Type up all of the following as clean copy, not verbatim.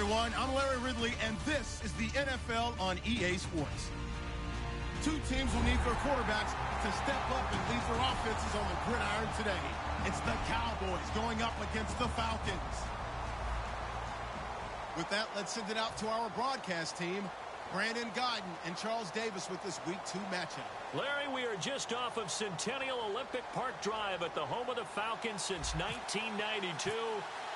everyone. I'm Larry Ridley, and this is the NFL on EA Sports. Two teams will need their quarterbacks to step up and lead their offenses on the gridiron today. It's the Cowboys going up against the Falcons. With that, let's send it out to our broadcast team. Brandon Godden and Charles Davis with this Week 2 matchup. Larry, we are just off of Centennial Olympic Park Drive at the home of the Falcons since 1992.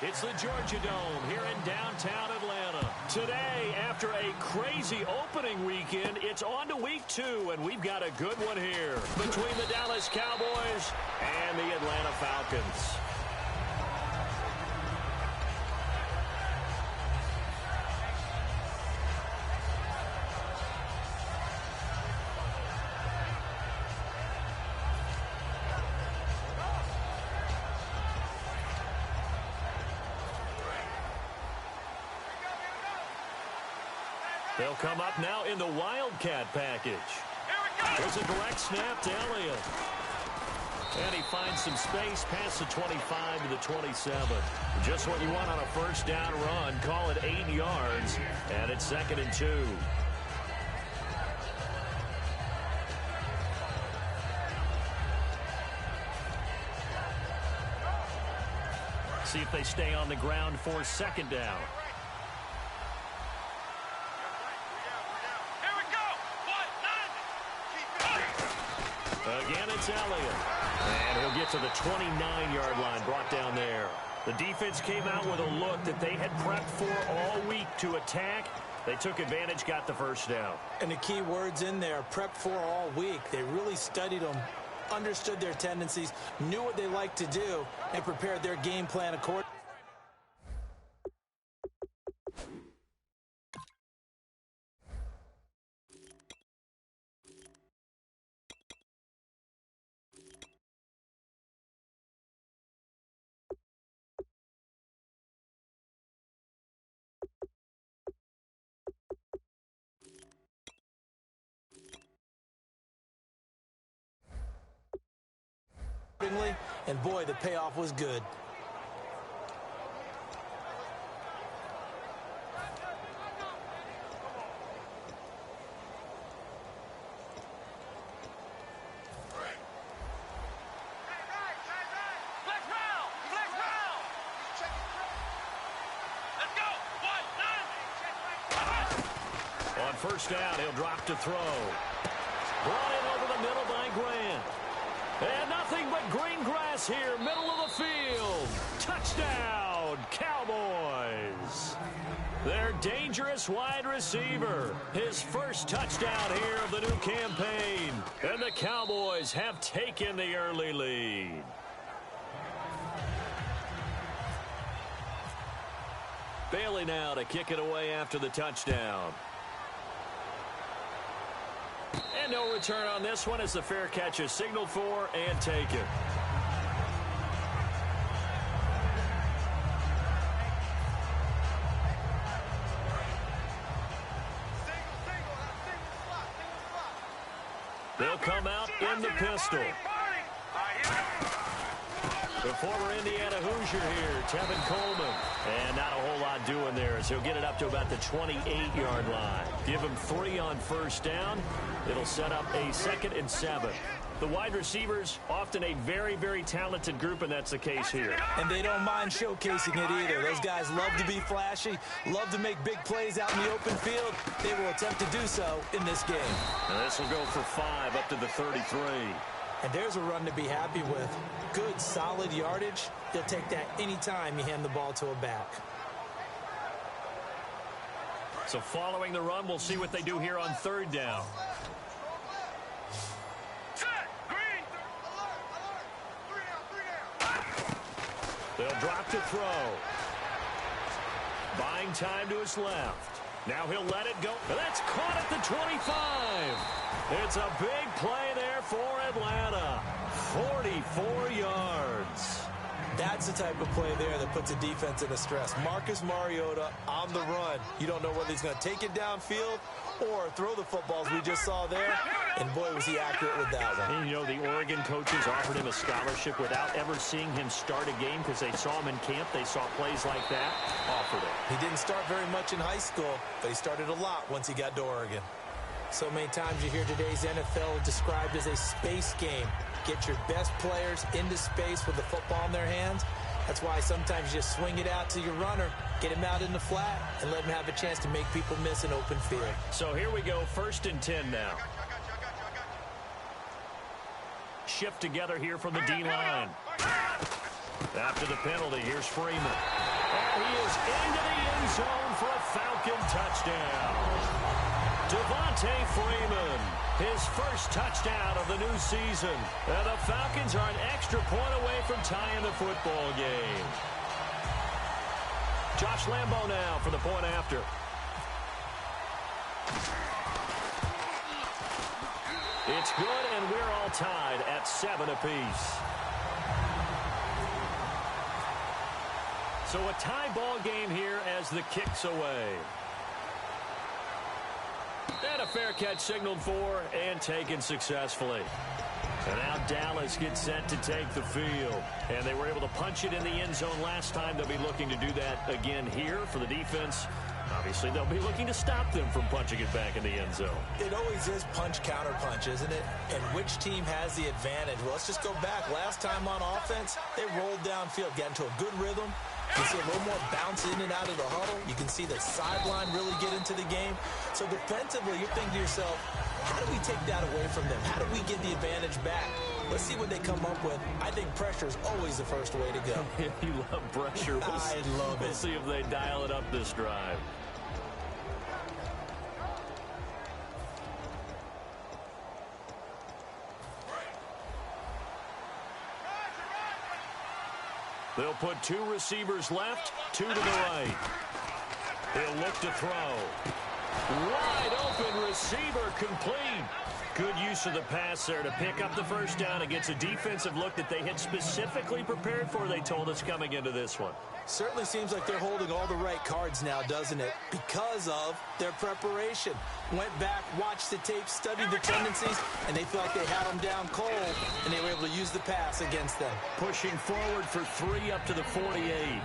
It's the Georgia Dome here in downtown Atlanta. Today, after a crazy opening weekend, it's on to Week 2, and we've got a good one here between the Dallas Cowboys and the Atlanta Falcons. They'll come up now in the Wildcat package. There's a direct snap to Elliott. And he finds some space past the 25 to the 27. Just what you want on a first down run. Call it 8 yards. And it's 2nd and 2. See if they stay on the ground for 2nd down. Again, it's Elliott. And he'll get to the 29-yard line, brought down there. The defense came out with a look that they had prepped for all week to attack. They took advantage, got the first down. And the key words in there, prepped for all week. They really studied them, understood their tendencies, knew what they liked to do, and prepared their game plan accordingly. And boy, the payoff was good. On first down, he'll drop to throw. Brought in over the middle by Grant. And nothing but green grass here, middle of the field. Touchdown, Cowboys. Their dangerous wide receiver. His first touchdown here of the new campaign. And the Cowboys have taken the early lead. Bailey now to kick it away after the touchdown. And no return on this one as the fair catch is signaled for and taken. They'll come out in the pistol. The former Indiana Hoosier here, Tevin Coleman. And not a whole lot doing there as he'll get it up to about the 28-yard line. Give him 3 on first down. It'll set up a 2nd and 7. The wide receivers, often a very, very talented group, and that's the case here. And they don't mind showcasing it either. Those guys love to be flashy, love to make big plays out in the open field. They will attempt to do so in this game. And this will go for 5 up to the 33. And there's a run to be happy with. Good, solid yardage. You'll take that anytime you hand the ball to a back. So following the run, we'll see what they do here on 3rd down. They'll drop to throw. Buying time to his left. Now he'll let it go. That's caught at the 25. It's a big play there for Atlanta. 44 yards. That's the type of play there that puts a defense in a stress. Marcus Mariota on the run. You don't know whether he's going to take it downfield or throw the footballs we just saw there. And boy, was he accurate with that one. And, you know, the Oregon coaches offered him a scholarship without ever seeing him start a game because they saw him in camp. They saw plays like that, offered it. He didn't start very much in high school, but he started a lot once he got to Oregon. So many times you hear today's NFL described as a space game. Get your best players into space with the football in their hands. That's why sometimes you just swing it out to your runner, get him out in the flat, and let him have a chance to make people miss an open field. So here we go, 1st and 10 now. Shift together here from the D-line. After the penalty, here's Freeman. And he is into the end zone for a Falcon touchdown. Devontae Freeman, his first touchdown of the new season. And the Falcons are an extra point away from tying the football game. Josh Lambo now for the point after. It's good, and we're all tied at 7 apiece. So a tie ball game here as the kick's away. And a fair catch signaled for and taken successfully. And now Dallas gets set to take the field. And they were able to punch it in the end zone last time. They'll be looking to do that again here for the defense. Obviously, they'll be looking to stop them from punching it back in the end zone. It always is punch, counter punch, isn't it? And which team has the advantage? Well, let's just go back. Last time on offense, they rolled downfield, got into a good rhythm. You see a little more bounce in and out of the huddle. You can see the sideline really get into the game. So defensively, you're thinking to yourself, how do we take that away from them? How do we get the advantage back? Let's see what they come up with. I think pressure is always the first way to go. You love pressure. I love it. We'll see if they dial it up this drive. They'll put 2 receivers left, 2 to the right. He'll look to throw. Wide open receiver complete. Good use of the pass there to pick up the first down against a defensive look that they had specifically prepared for, they told us, coming into this one. Certainly seems like they're holding all the right cards now, doesn't it? Because of their preparation. Went back, watched the tape, studied the tendencies, and they felt like they had them down cold, and they were able to use the pass against them. Pushing forward for 3 up to the 48.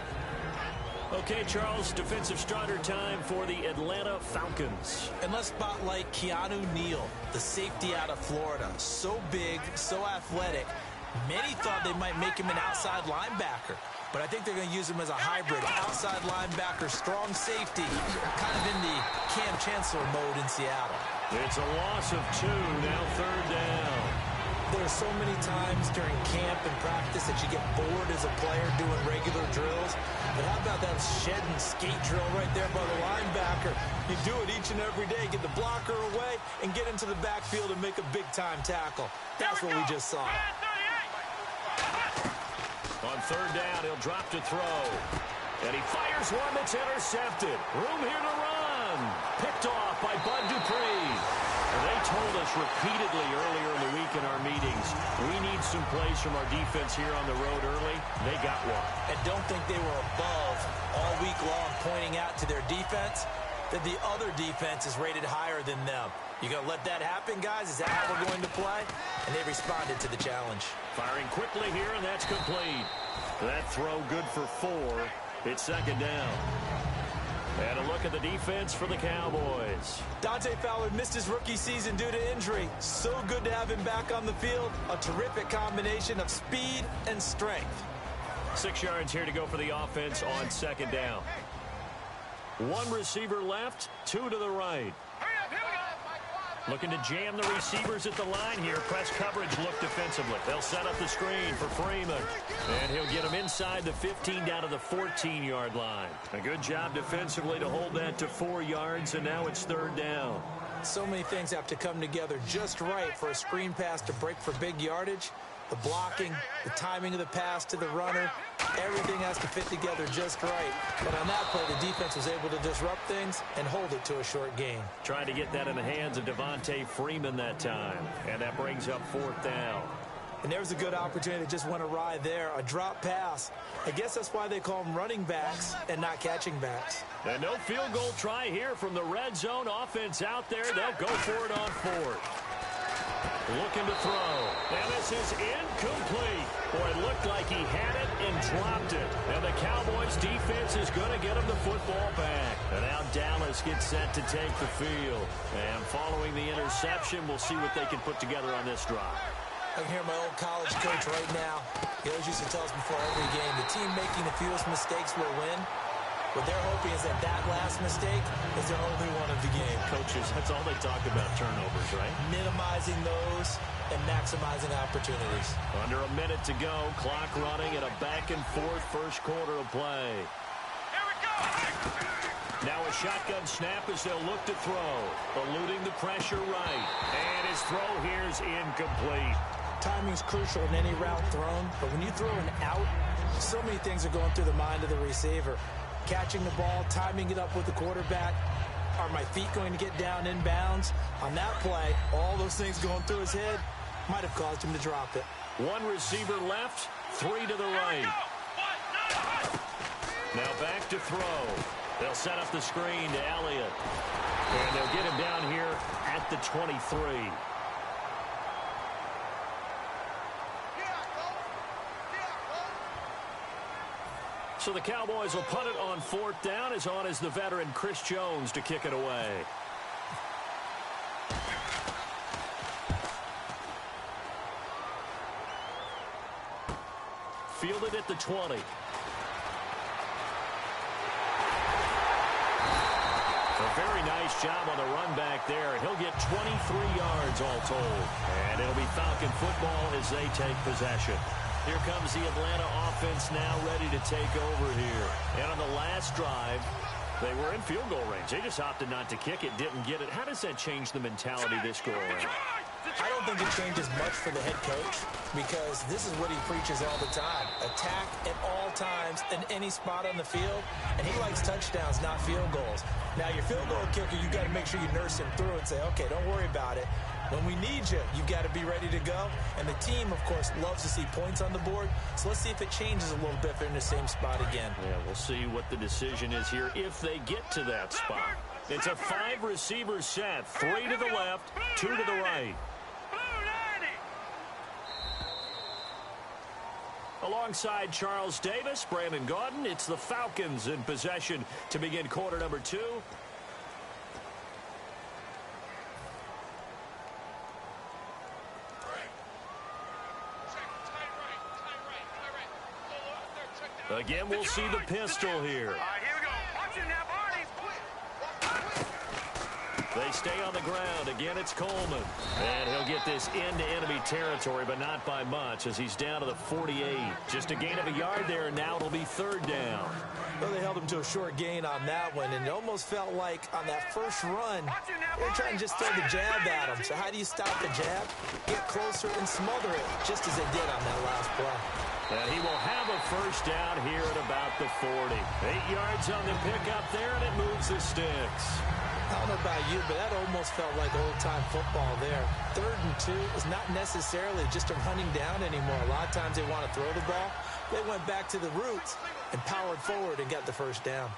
Okay, Charles, defensive starter time for the Atlanta Falcons. And let's spotlight Keanu Neal, the safety out of Florida. So big, so athletic. Many thought they might make him an outside linebacker, but I think they're going to use him as a hybrid. Outside linebacker, strong safety, kind of in the Cam Chancellor mode in Seattle. It's a loss of 2, now 3rd down. There are so many times during camp and practice that you get bored as a player doing regular drills. But how about that shed and skate drill right there by the linebacker? You do it each and every day. Get the blocker away and get into the backfield and make a big-time tackle. That's what we just saw. On 3rd down, he'll drop to throw. And he fires one that's intercepted. Room here to run. Picked off by Bud Dupree. And they told us repeatedly earlier in the week in our meetings, we need some plays from our defense here on the road early. They got one. And don't think they were above all week long pointing out to their defense that the other defense is rated higher than them. You going to let that happen, guys? Is that how we're going to play? And they responded to the challenge. Firing quickly here, and that's complete. That throw good for 4. It's 2nd down. And a look at the defense for the Cowboys. Dante Fowler missed his rookie season due to injury. So good to have him back on the field. A terrific combination of speed and strength. 6 yards here to go for the offense on 2nd down. 1 receiver left, 2 to the right. Looking to jam the receivers at the line here. Press coverage look defensively. They'll set up the screen for Freeman. And he'll get him inside the 15 down to the 14-yard line. A good job defensively to hold that to 4 yards, and now it's 3rd down. So many things have to come together just right for a screen pass to break for big yardage. The blocking, the timing of the pass to the runner, everything has to fit together just right. But on that play, the defense was able to disrupt things and hold it to a short gain. Trying to get that in the hands of Devontae Freeman that time. And that brings up 4th down. And there's a good opportunity to just went awry there. A drop pass. I guess that's why they call them running backs and not catching backs. And no field goal try here from the red zone offense out there. They'll go for it on fourth. Looking to throw. And this is incomplete. Boy, it looked like he had it and dropped it. And the Cowboys defense is going to get him the football back. And now Dallas gets set to take the field. And following the interception, we'll see what they can put together on this drive. I can hear my old college coach right now. He always used to tell us before every game, the team making the fewest mistakes will win. What they're hoping is that last mistake is their only one of the game. Coaches, that's all they talk about, turnovers, right? Minimizing those and maximizing opportunities. Under a minute to go, clock running, and a back-and-forth first quarter of play. Here we go! Now a shotgun snap as they'll look to throw. Eluding the pressure right. And his throw here is incomplete. Timing's crucial in any route thrown, but when you throw an out, so many things are going through the mind of the receiver. Catching the ball, timing it up with the quarterback. Are my feet going to get down in bounds? On that play, all those things going through his head might have caused him to drop it. One receiver left, three to the right. Now back to throw. They'll set up the screen to Elliott. And they'll get him down here at the 23. So the Cowboys will punt it on fourth down. As on is the veteran Chris Jones to kick it away. Fielded at the 20. A very nice job on the run back there. He'll get 23 yards all told. And it'll be Falcon football as they take possession. Here comes the Atlanta offense now ready to take over here. And on the last drive, they were in field goal range. They just opted not to kick it, didn't get it. How does that change the mentality this go around? I don't think it changes much for the head coach because this is what he preaches all the time. Attack at all times in any spot on the field, and he likes touchdowns, not field goals. Now, your field goal kicker, you got to make sure you nurse him through and say, okay, don't worry about it. When we need you, you got to be ready to go. And the team, of course, loves to see points on the board. So let's see if it changes a little bit if they're in the same spot again. Yeah, we'll see what the decision is here if they get to that spot. It's a 5-receiver set. 3 to the left, 2 to the right. Alongside Charles Davis, Brandon Gaudin, it's the Falcons in possession to begin quarter number 2. Again, we'll see the pistol here. Here we go. Watch it now, Barney. They stay on the ground. Again, it's Coleman. And he'll get this into enemy territory, but not by much as he's down to the 48. Just a gain of a yard there, and now it'll be third down. Well, they held him to a short gain on that one, and it almost felt like on that first run, they were trying to just throw the jab at him. So how do you stop the jab? Get closer and smother it, just as they did on that last play. And he will have a first down here at about the 40. 8 yards on the pickup there, and it moves the sticks. I don't know about you, but that almost felt like old-time football there. 3rd and 2 is not necessarily just a running down anymore. A lot of times they want to throw the ball. They went back to the roots and powered forward and got the first down.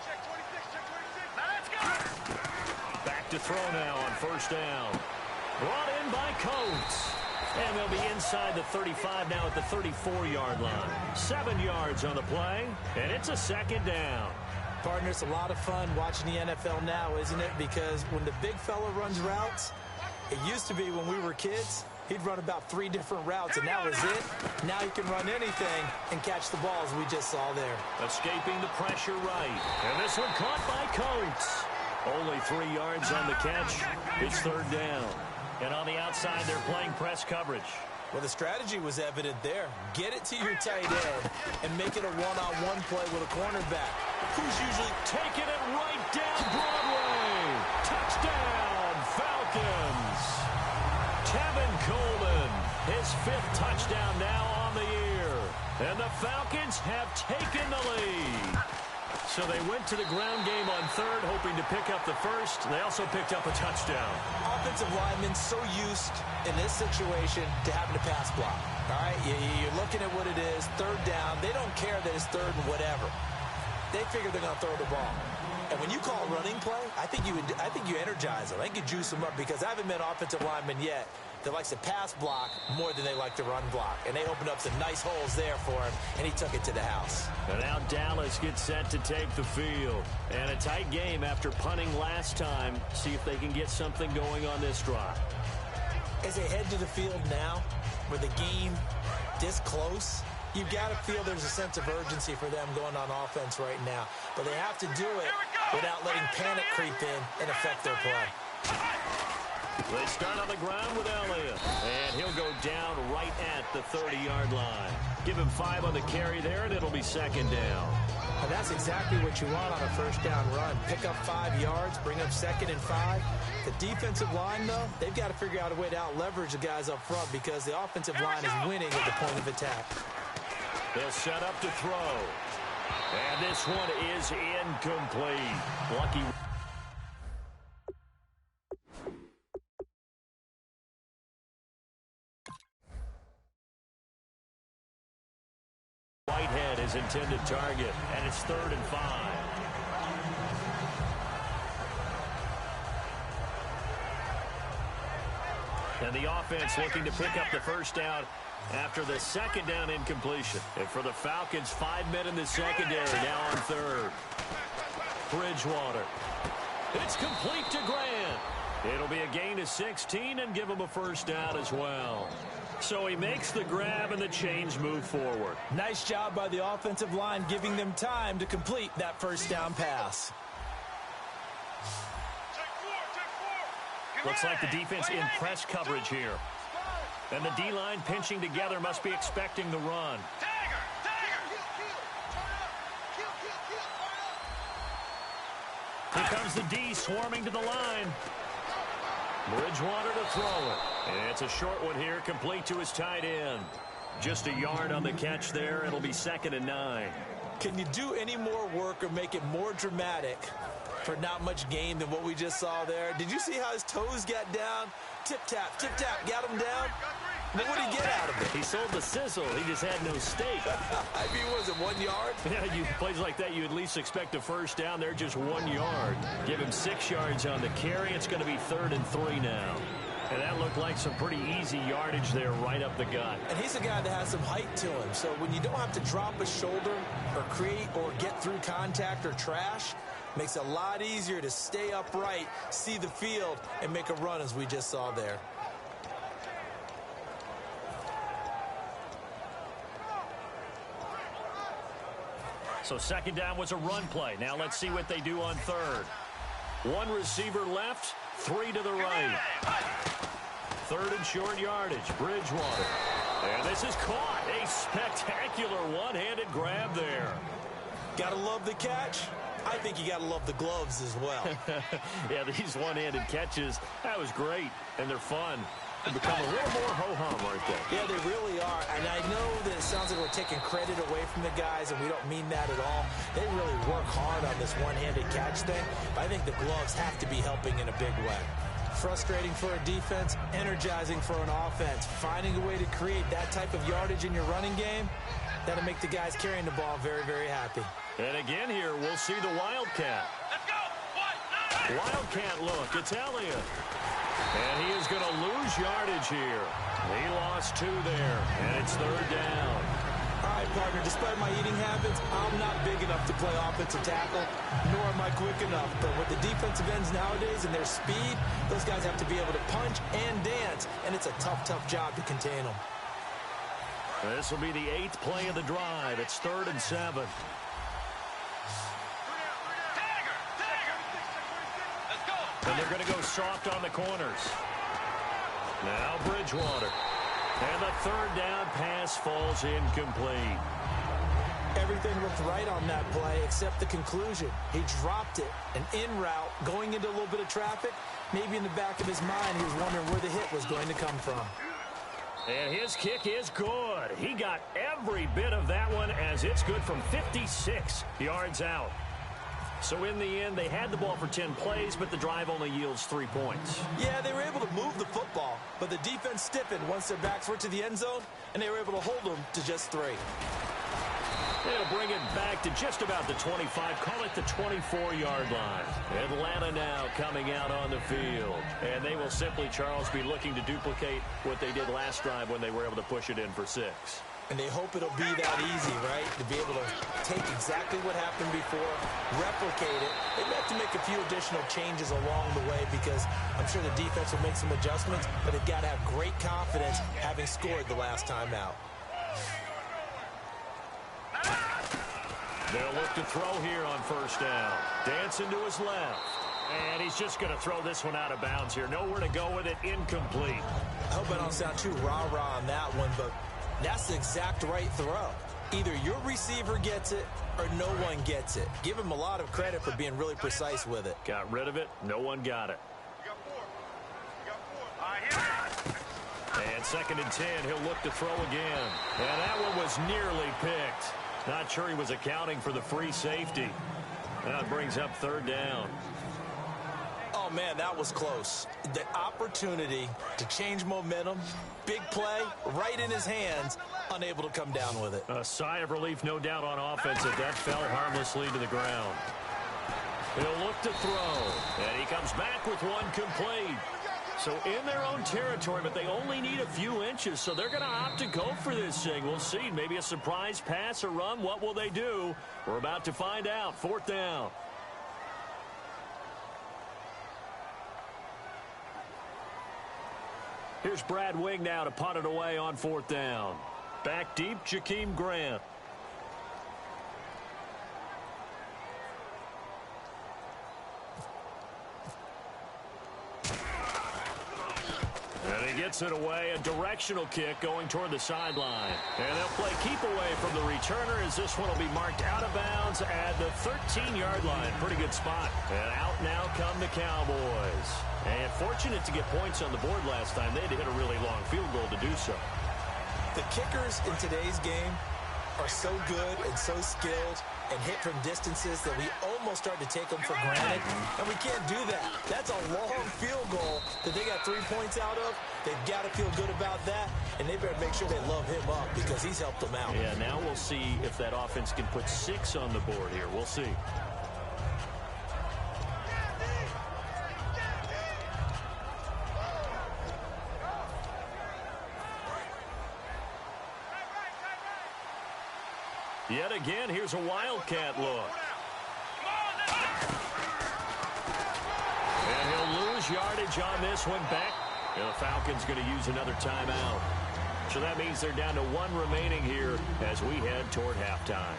Check 26, check 26. Now let's go. Back to throw now on first down. Brought in by Coates. And they'll be inside the 35 now at the 34-yard line. 7 yards on the play, and it's a second down. Partner, it's a lot of fun watching the NFL now, isn't it? Because when the big fella runs routes, it used to be when we were kids, he'd run about 3 different routes, and that was it. Now he can run anything and catch the balls we just saw there. Escaping the pressure right. And this one caught by Coates. Only 3 yards on the catch. It's third down. And on the outside, they're playing press coverage. Well, the strategy was evident there. Get it to your tight end and make it a one-on-one play with a cornerback, who's usually taking it right down Broadway. Touchdown, Falcons. Tevin Coleman, his 5th touchdown now on the year. And the Falcons have taken the lead. So they went to the ground game on third, hoping to pick up the first. They also picked up a touchdown. Offensive linemen so used in this situation to having to pass block. All right, you're looking at what it is, third down. They don't care that it's third and whatever. They figure they're going to throw the ball. And when you call a running play, I think you energize them. I think you juice them up because I haven't met offensive lineman yet that likes to pass block more than they like to run block. And they opened up some nice holes there for him, and he took it to the house. And now Dallas gets set to take the field. And a tight game after punting last time. See if they can get something going on this drive. As they head to the field now, with the game this close, you've got to feel there's a sense of urgency for them going on offense right now. But they have to do it without letting panic creep in and affect their play. They start on the ground with Elliott. And he'll go down right at the 30-yard line. Give him 5 on the carry there, and it'll be second down. And that's exactly what you want on a first down run. Pick up 5 yards, bring up 2nd and 5. The defensive line, though, they've got to figure out a way to out-leverage the guys up front because the offensive line is winning at the point of attack. They'll set up to throw. And this one is incomplete. Lucky. Whitehead is intended target, and it's 3rd and 5. And the offense looking to pick up the first down after the second down incompletion. And for the Falcons, 5 men in the secondary, now on third. Bridgewater. It's complete to Grant. It'll be a gain of 16 and give him a first down as well. So he makes the grab and the chains move forward. Nice job by the offensive line giving them time to complete that first down pass. Looks like the defense in press coverage here. And the D-line pinching together must be expecting the run. Here comes the D swarming to the line. Bridgewater to throw it. And it's a short one here, complete to his tight end. Just a yard on the catch there. It'll be 2nd and 9. Can you do any more work or make it more dramatic for not much gain than what we just saw there? Did you see how his toes got down? Tip-tap, got him down. But what did he get out of it? He sold the sizzle. He just had no steak. I mean, was it 1 yard? Yeah, plays like that, you at least expect a first down. They're just 1 yard. Give him 6 yards on the carry. It's going to be 3rd and 3 now. And that looked like some pretty easy yardage there right up the gut. And he's a guy that has some height to him. So when you don't have to drop a shoulder or create or get through contact or trash, makes it a lot easier to stay upright, see the field, and make a run as we just saw there. So 2nd down was a run play. Now let's see what they do on 3rd. 1 receiver left, 3 to the right. 3rd and short yardage, Bridgewater. And this is caught. A spectacular one-handed grab there. Gotta love the catch. I think you gotta love the gloves as well. Yeah, these one-handed catches, that was great, and they're fun. They become a little more ho-hum right there. Yeah, they really are. And I know that it sounds like we're taking credit away from the guys, and we don't mean that at all. They really work hard on this one-handed catch thing. But I think the gloves have to be helping in a big way. Frustrating for a defense, energizing for an offense. Finding a way to create that type of yardage in your running game, that'll make the guys carrying the ball very, very happy. And again here, we'll see the Wildcat. Let's go. Wildcat look. It's Elliott. And he is going to lose yardage here. He lost 2 there, and it's 3rd down. All right, partner, despite my eating habits, I'm not big enough to play offensive tackle, nor am I quick enough. But with the defensive ends nowadays and their speed, those guys have to be able to punch and dance, and it's a tough, tough job to contain them. This will be the 8th play of the drive. It's 3rd and 7. And they're going to go soft on the corners. Now Bridgewater. And the 3rd down pass falls incomplete. Everything looked right on that play except the conclusion. He dropped it, an in route, going into a little bit of traffic. Maybe in the back of his mind he was wondering where the hit was going to come from. And his kick is good. He got every bit of that one as it's good from 56 yards out. So in the end, they had the ball for 10 plays, but the drive only yields 3 points. Yeah, they were able to move the football, but the defense stiffened once their backs were to the end zone, and they were able to hold them to just 3. They'll bring it back to just about the 25, call it the 24-yard line. Atlanta now coming out on the field. And they will simply, Charles, be looking to duplicate what they did last drive when they were able to push it in for 6. And they hope it'll be that easy, right? To be able to take exactly what happened before, replicate it. They may have to make a few additional changes along the way because I'm sure the defense will make some adjustments, but they've got to have great confidence having scored the last time out. They'll look to throw here on first down. Dancing to his left. And he's just going to throw this one out of bounds here. Nowhere to go with it. Incomplete. I hope I don't sound too rah-rah on that one, but that's the exact right throw. Either your receiver gets it or no one gets it. Give him a lot of credit for being really precise with it. Got rid of it. No one got it. And 2nd and 10. He'll look to throw again. And that one was nearly picked. Not sure he was accounting for the free safety. That brings up 3rd down. Oh, man, that was close. The opportunity to change momentum, big play, right in his hands, unable to come down with it. A sigh of relief, no doubt, on offense as that fell harmlessly to the ground. He'll look to throw, and he comes back with one complete. So in their own territory, but they only need a few inches, so they're going to opt to go for this thing. We'll see. Maybe a surprise pass or run. What will they do? We're about to find out. 4th down. Here's Brad Wing now to punt it away on 4th down. Back deep, Jakeem Grant. And he gets it away, a directional kick going toward the sideline. And they'll play keep away from the returner as this one will be marked out of bounds at the 13-yard line. Pretty good spot. And out now come the Cowboys. And fortunate to get points on the board last time. They had to hit a really long field goal to do so. The kickers in today's game are so good and so skilled and hit from distances that we almost start to take them for granted, and we can't do that. That's a long field goal that they got 3 points out of. They've got to feel good about that, and they better make sure they love him up because he's helped them out. Yeah, now we'll see if that offense can put 6 on the board here. We'll see. Yet again, here's a Wildcat look. And he'll lose yardage on this one back. And the Falcons going to use another timeout. So that means they're down to 1 remaining here as we head toward halftime.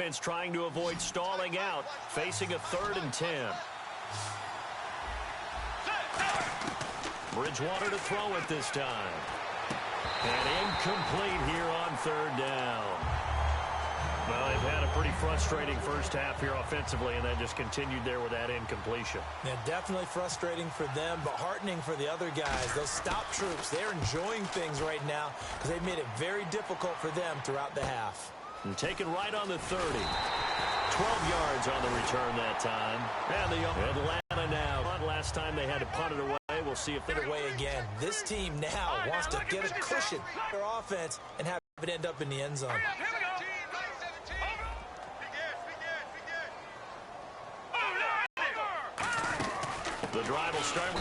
offense trying to avoid stalling out, facing a 3rd and 10. Bridgewater to throw it this time. And incomplete here on 3rd down. Well, they've had a pretty frustrating first half here offensively, and that just continued there with that incompletion. Yeah, definitely frustrating for them, but heartening for the other guys. Those stop troops, they're enjoying things right now because they've made it very difficult for them throughout the half. And taken right on the 30. 12 yards on the return that time. And the Atlanta now. Last time they had to punt it away. We'll see if they're away again. This team now wants to get a cushion for their offense and have it end up in the end zone. The drive will start,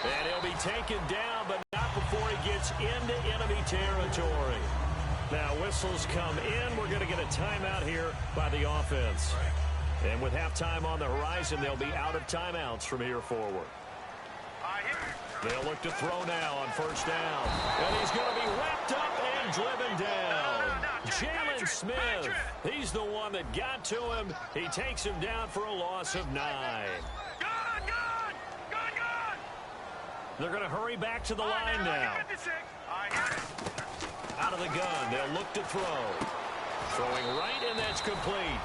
and he'll be taken down, but not before he gets into enemy territory. Now, whistles come in. We're going to get a timeout here by the offense. And with halftime on the horizon, they'll be out of timeouts from here forward. They'll look to throw now on 1st down. And he's going to be wrapped up and driven down. Jalen Smith, he's the one that got to him. He takes him down for a loss of 9. They're going to hurry back to the line now. Out of the gun, they'll look to throw. Throwing right, and that's complete.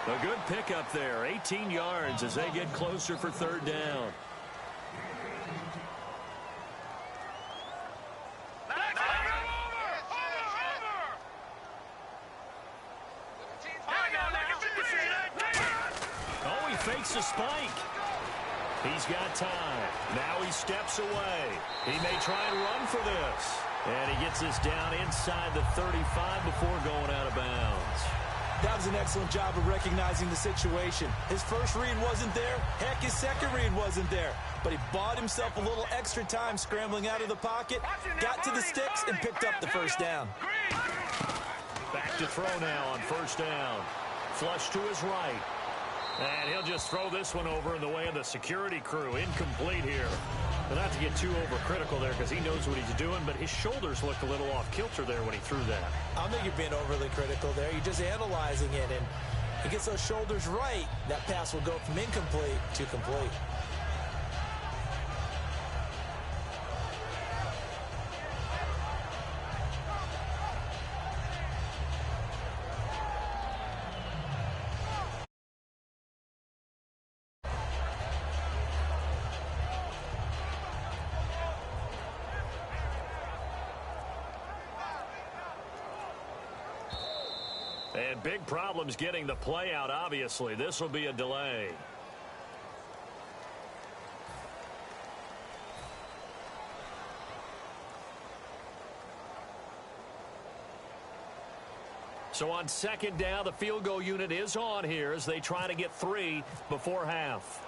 A good pickup there, 18 yards as they get closer for 3rd down. Oh, he fakes a spike. He's got time. Now he steps away. He may try and run for this. And he gets this down inside the 35 before going out of bounds. That was an excellent job of recognizing the situation. His first read wasn't there. Heck, his second read wasn't there. But he bought himself a little extra time scrambling out of the pocket, got to the sticks, and picked up the 1st down. Back to throw now on 1st down. Flush to his right. And he'll just throw this one over in the way of the security crew. Incomplete here. But not to get too overcritical there because he knows what he's doing, but his shoulders looked a little off kilter there when he threw that. I don't think you're being overly critical there. You're just analyzing it, and he gets those shoulders right. That pass will go from incomplete to complete. And big problems getting the play out, obviously. This will be a delay. So on 2nd down, the field goal unit is on here as they try to get 3 before half.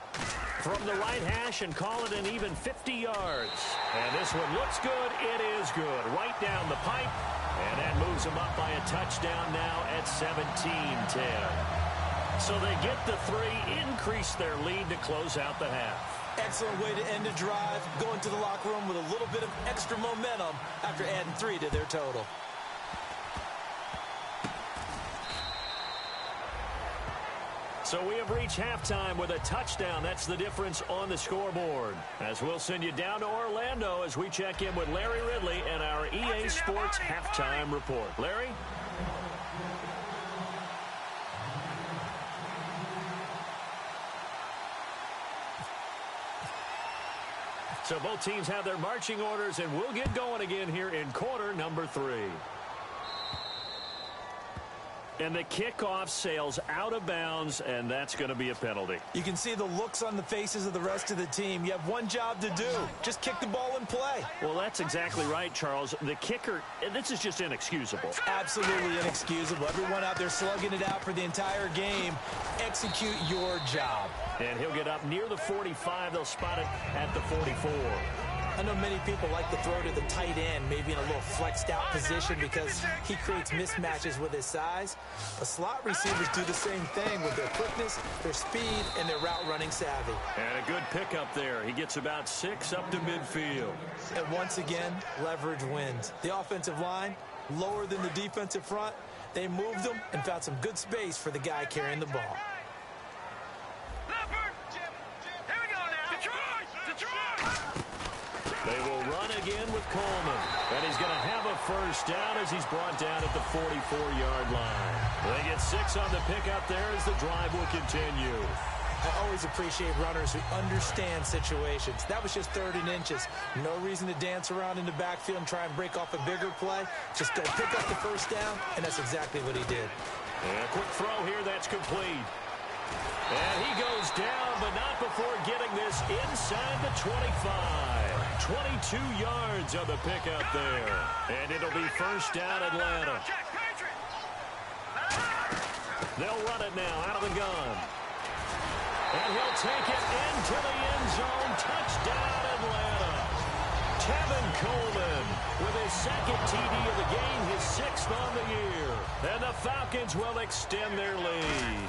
From the right hash and call it an even 50 yards. And this one looks good. It is good. Right down the pipe. And that moves them up by a touchdown now at 17-10. So they get the 3, increase their lead to close out the half. Excellent way to end a drive, going to the locker room with a little bit of extra momentum after adding 3 to their total. So we have reached halftime with a touchdown. That's the difference on the scoreboard. As we'll send you down to Orlando as we check in with Larry Ridley and our EA Sports Halftime Report. Larry? So both teams have their marching orders, and we'll get going again here in quarter number 3. And the kickoff sails out of bounds, and that's going to be a penalty. You can see the looks on the faces of the rest of the team. You have one job to do. Just kick the ball and play. Well, that's exactly right, Charles. The kicker, this is just inexcusable. Absolutely inexcusable. Everyone out there slugging it out for the entire game. Execute your job. And he'll get up near the 45. They'll spot it at the 44. I know many people like to throw to the tight end, maybe in a little flexed out position because he creates mismatches with his size. The slot receivers do the same thing with their quickness, their speed, and their route running savvy. And a good pickup there. He gets about 6 up to midfield. And once again, leverage wins. The offensive line, lower than the defensive front, They moved him and found some good space for the guy carrying the ball. They will run again with Coleman. And he's going to have a first down as he's brought down at the 44-yard line. They get 6 on the pickup there as the drive will continue. I always appreciate runners who understand situations. That was just 3rd and inches. No reason to dance around in the backfield and try and break off a bigger play. Just go pick up the first down, and that's exactly what he did. And a quick throw here, that's complete. And he goes down, but not before getting this inside the 25. 22 yards on the pickup there. And it'll be first down, Atlanta. They'll run it now out of the gun. And he'll take it into the end zone. Touchdown, Atlanta. Tevin Coleman with his 2nd TD of the game, his 6th on the year. And the Falcons will extend their lead.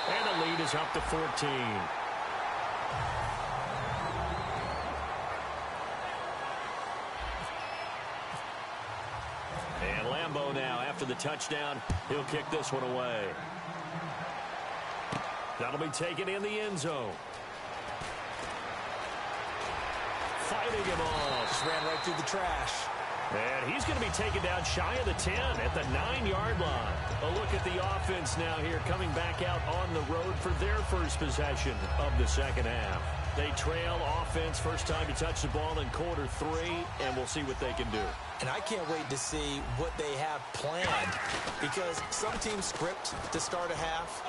And the lead is up to 14. And Lambeau now, after the touchdown, he'll kick this one away. That'll be taken in the end zone. Fighting him off. Just ran right through the trash. And he's going to be taken down shy of the 10 at the 9-yard line. A look at the offense now here, coming back out on the road for their first possession of the second half. They trail offense, first time to touch the ball in quarter 3, and we'll see what they can do. And I can't wait to see what they have planned, because some teams script to start a half.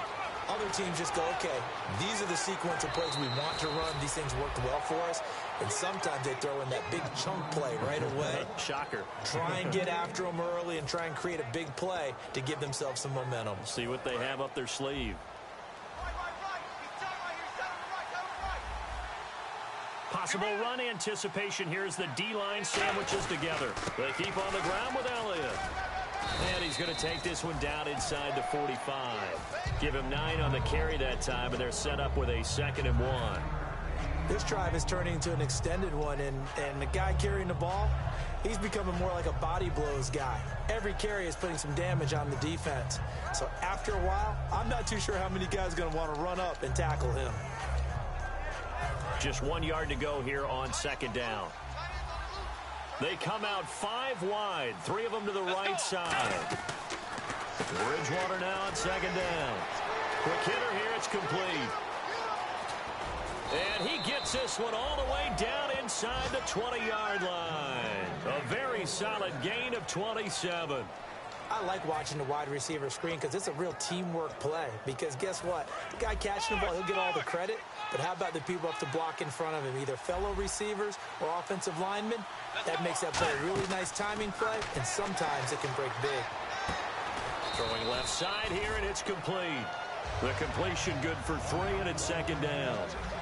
Other teams just go, okay, these are the sequence of plays we want to run. These things worked well for us. And sometimes they throw in that big chunk play right away. Shocker. Try and get after them early and try and create a big play to give themselves some momentum. See what they have up their sleeve. Possible run anticipation here as the D-line sandwiches together. They keep on the ground with Elliott. And he's going to take this one down inside the 45. Give him 9 on the carry that time, and they're set up with a 2nd and 1. This drive is turning into an extended one, and the guy carrying the ball, he's becoming more like a body blows guy. Every carry is putting some damage on the defense. So after a while, I'm not too sure how many guys are going to want to run up and tackle him. Just 1 yard to go here on 2nd down. They come out 5 wide, 3 of them to the right side. Bridgewater now on 2nd down. Quick hitter here, it's complete. And he gets this one all the way down inside the 20-yard line. A very solid gain of 27. I like watching the wide receiver screen because it's a real teamwork play. Because guess what? The guy catching the ball, he'll get all the credit. But how about the people up to block in front of him, either fellow receivers or offensive linemen? That makes that play a really nice timing play, and sometimes it can break big. Throwing left side here, and it's complete. The completion good for 3, and it's 2nd down.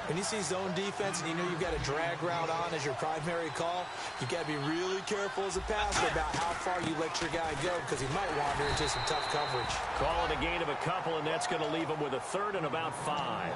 When you see zone defense and you know you've got a drag route on as your primary call, you've got to be really careful as a passer about how far you let your guy go because he might wander into some tough coverage. Calling a gain of a couple, and that's going to leave him with a 3rd and about 5.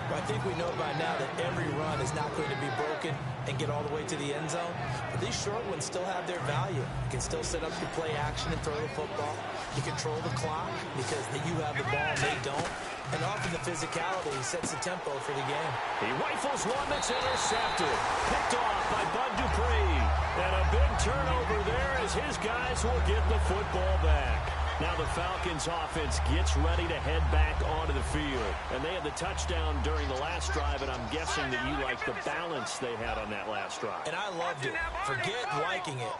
I think we know by now that every run is not going to be broken and get all the way to the end zone. But these short ones still have their value. You can still set up your play action and throw the football. You control the clock because you have the ball and they don't. And often the physicality sets the tempo for the game. He rifles one that's intercepted. Picked off by Bud Dupree. And a big turnover there as his guys will get the football back. Now the Falcons offense gets ready to head back onto the field. And they had the touchdown during the last drive, and I'm guessing that you like the balance they had on that last drive. And I loved it. Forget liking it.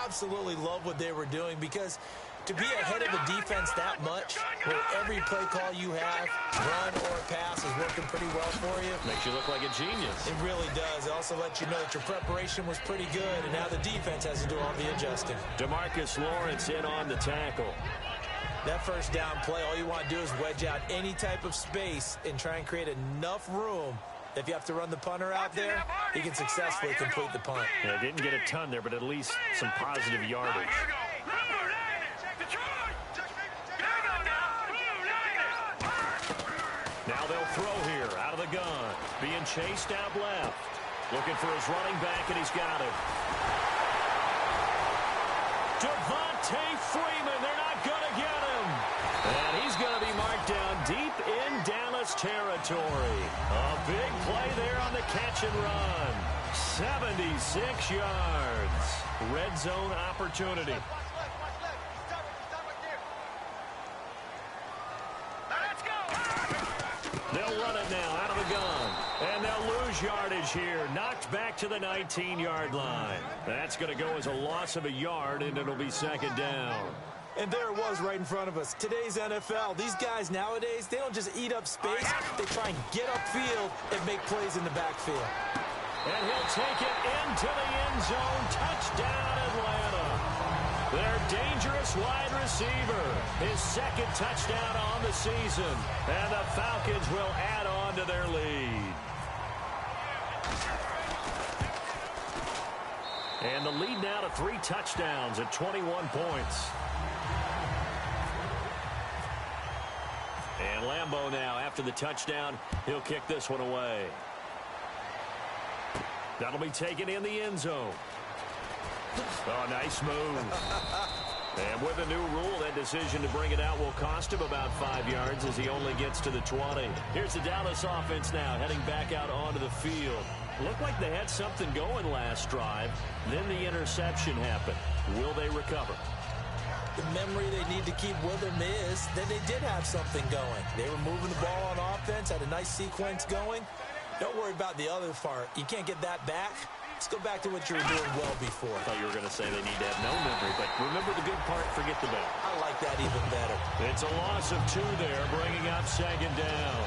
Absolutely love what they were doing because to be ahead of a defense that much, where every play call you have, run or pass, is working pretty well for you. Makes you look like a genius. It really does. It also lets you know that your preparation was pretty good, and now the defense has to do all the adjusting. DeMarcus Lawrence in on the tackle. That first down play, all you want to do is wedge out any type of space and try and create enough room. If you have to run the punter out there, he can successfully complete the punt. Yeah, didn't get a ton there, but at least some positive yardage. Now they'll throw here out of the gun. Being chased out left. Looking for his running back, and he's got it. Devontae Freeman. They're not going to get him. And he's going to be marked down deep in Dallas territory. A big play there on the catch and run. 76 yards. Red zone opportunity. They'll run it now out of the gun. And they'll lose yardage here. Knocked back to the 19-yard line. That's going to go as a loss of a yard, and it'll be second down. And there it was right in front of us. Today's NFL, these guys nowadays, they don't just eat up space. They try and get upfield and make plays in the backfield. And he'll take it into the end zone. Touchdown, Atlanta. Their dangerous wide receiver. His second touchdown on the season. And the Falcons will add on to their lead. And the lead now to 3 touchdowns at 21 points. And Lambeau now, after the touchdown, he'll kick this one away. That'll be taken in the end zone. Oh, nice move. And with a new rule, that decision to bring it out will cost him about 5 yards as he only gets to the 20. Here's the Dallas offense now, heading back out onto the field. Looked like they had something going last drive. Then the interception happened. Will they recover? The memory they need to keep with them is that they did have something going. They were moving the ball on offense, had a nice sequence going. Don't worry about the other part. You can't get that back. Let's go back to what you were doing well before. I thought you were going to say they need to have no memory, but remember the good part, forget the bad. I like that even better. It's a loss of 2 there, bringing up second down.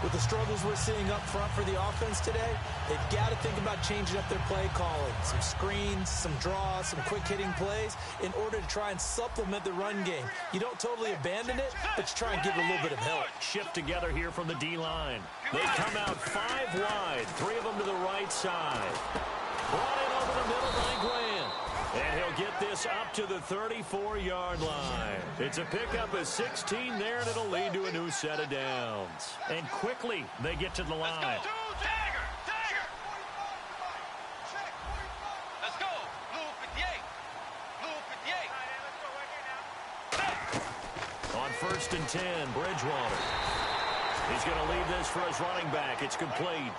With the struggles we're seeing up front for the offense today, they've got to think about changing up their play calling. Some screens, some draws, some quick-hitting plays in order to try and supplement the run game. You don't totally abandon it, but you try and give it a little bit of help. Shift together here from the D-line. They come out 5 wide, 3 of them to the right side. Brought in over the middle by Grant. And he'll get this up to the 34-yard line. It's a pickup of 16 there, and it'll lead to a new set of downs. And quickly, they get to the line. Let's go, Dagger! Dagger! Let's go! Blue 58. Blue 58. On 1st and 10, Bridgewater. He's going to leave this for his running back. It's complete.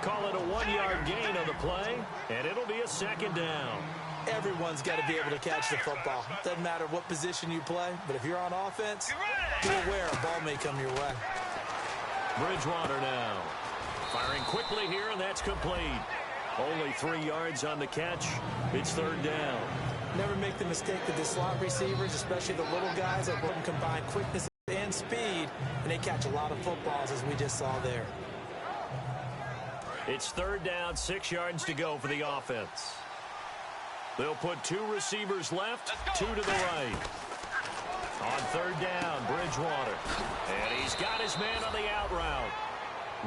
Call it a 1-yard gain on the play, and it'll be a second down. Everyone's got to be able to catch the football. Doesn't matter what position you play, but if you're on offense, be aware a ball may come your way. Bridgewater now. Firing quickly here, and that's complete. Only 3 yards on the catch. It's 3rd down. Never make the mistake that the slot receivers, especially the little guys, that can combine quickness and speed, and they catch a lot of footballs, as we just saw there. It's 3rd down, 6 yards to go for the offense. They'll put 2 receivers left, 2 to the right. On 3rd down, Bridgewater. And he's got his man on the out route.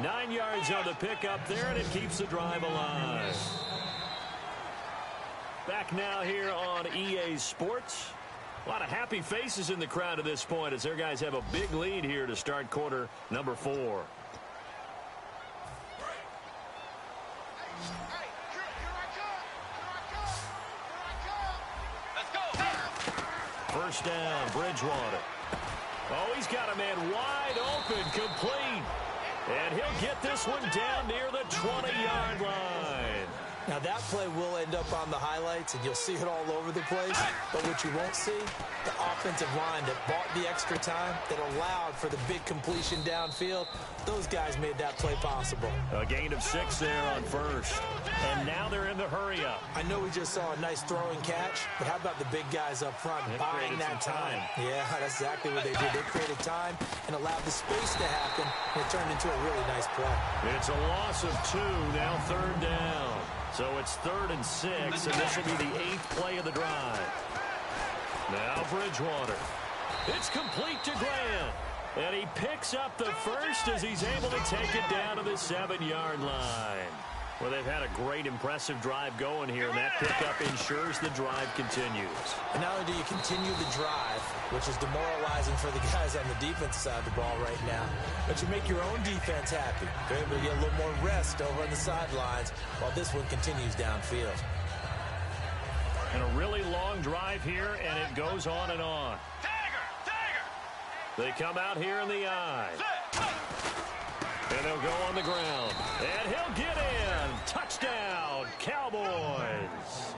9 yards on the pickup there, and it keeps the drive alive. Back now here on EA Sports. A lot of happy faces in the crowd at this point as their guys have a big lead here to start quarter number 4. First down, Bridgewater. Oh, he's got a man wide open, complete. And he'll get this one down near the 20-yard line. Now, that play will end up on the highlights, and you'll see it all over the place. But what you won't see, the offensive line that bought the extra time, that allowed for the big completion downfield, those guys made that play possible. A gain of 6 there on 1st. And now they're in the hurry-up. I know we just saw a nice throwing catch, but how about the big guys up front buying that time? Yeah, that's exactly what they did. They created time and allowed the space to happen, and it turned into a really nice play. It's a loss of 2, now 3rd down. So it's 3rd and 6, and this will be the 8th play of the drive. Now Bridgewater. It's complete to Grant. And he picks up the first as he's able to take it down to the 7-yard line. Well, they've had a great, impressive drive going here, and that pickup ensures the drive continues. And not only do you continue the drive, which is demoralizing for the guys on the defensive side of the ball right now, but you make your own defense happy. They're able to get a little more rest over on the sidelines while this one continues downfield. And a really long drive here, and it goes on and on. They come out here in the I. And they'll go on the ground. And he'll get in. Touchdown, Cowboys.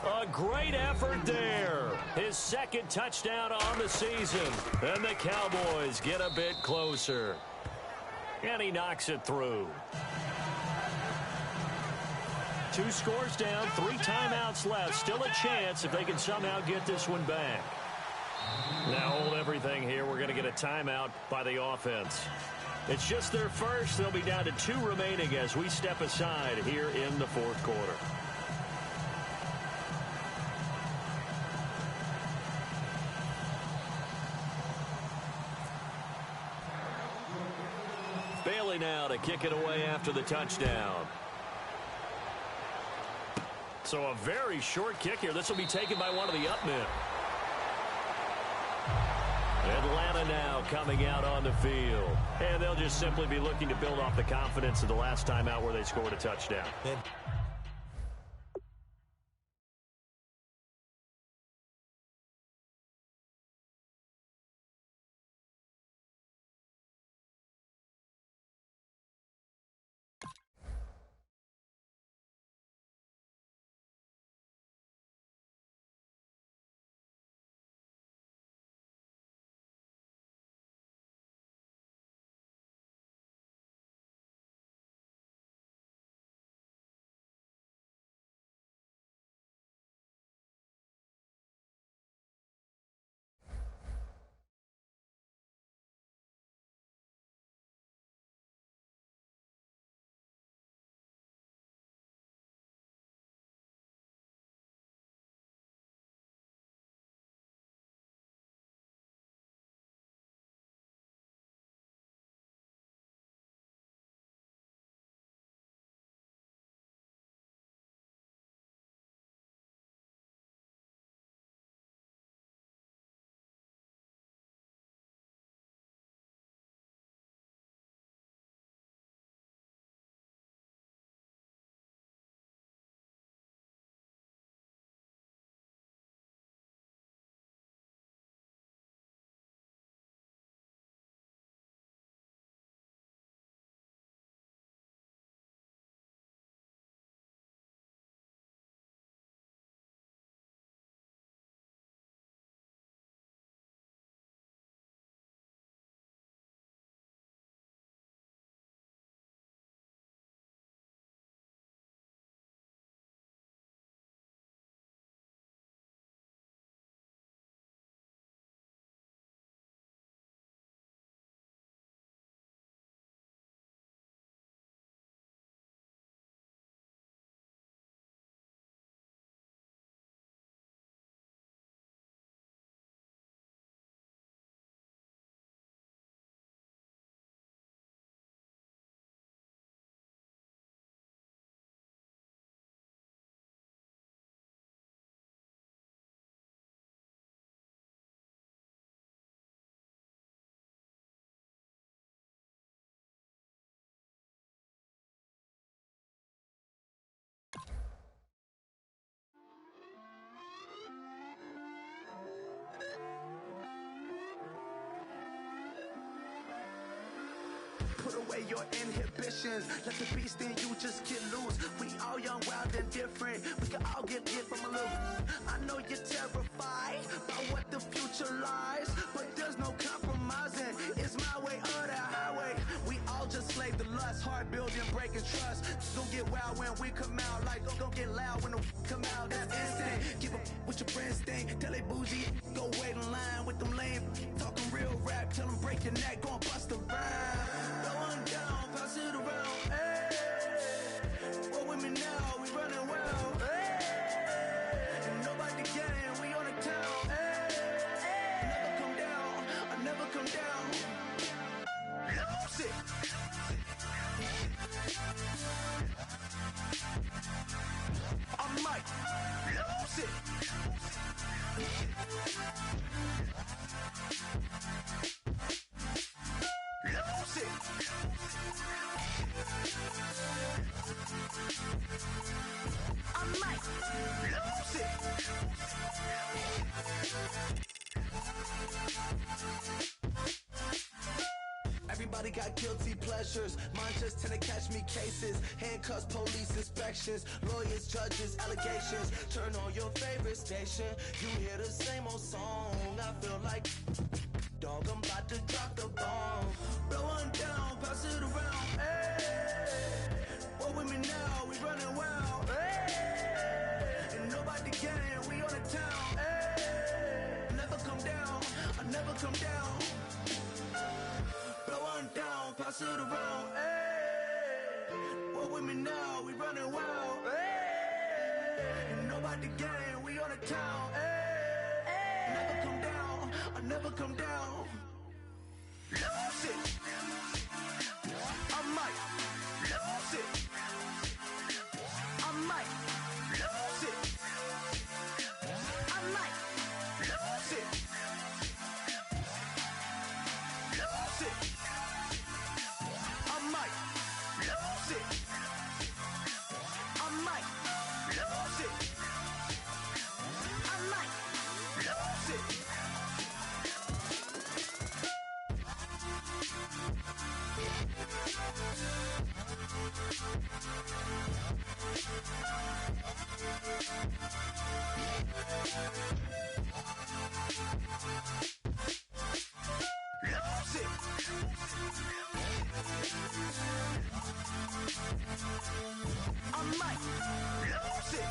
A great effort there. His second touchdown on the season. And the Cowboys get a bit closer. And he knocks it through. 2 scores down, 3 timeouts left. Still a chance if they can somehow get this one back. Now hold everything here. We're going to get a timeout by the offense. It's just their first. They'll be down to 2 remaining as we step aside here in the fourth quarter. Bailey now to kick it away after the touchdown. So a very short kick here. This will be taken by one of the up men. Atlanta now coming out on the field. And they'll just simply be looking to build off the confidence of the last time out where they scored a touchdown. Put away your inhibitions. Let the beast in you just get loose. We all young, wild, and different. We can all get hit from a little. I know you're terrified by what the future lies, but there's no compromising. It's my way or the highway. We all just slave the lust, hard building, breaking trust. Don't get wild when we come out. Like don't get loud when the come out. That's instant. Keep up with your friends thing. Tell they bougie, go wait in line with them lame. Talking real rap, tell them break your neck, go and bust a rhyme. Going down, pass it around. Hey, roll with me now, we running well. Hey, and nobody can, we on the town. Hey, I never come down, I never come down. Lose it. I might lose it. I might lose it. Everybody got guilty pleasures. Mine just tend to catch me cases. Handcuffs, police inspections, lawyers, judges, allegations. Turn on your favorite station. You hear the same old song. I feel like, dog, I'm about to drop the bomb. Blow one down, pass it around. Hey, what with me now? We running wild. Hey, and nobody can. We on the town. Hey, I never come down. I never come down. Down, pass it around, hey. What with me now? We running wild, hey. And nobody gang, we on the town, hey. Never come down, I never come down. Lose it. I might lose it. I might lose it. I might lose it. Lose it. I might lose it. I might lose it. I might lose it. Lose it. I might lose it.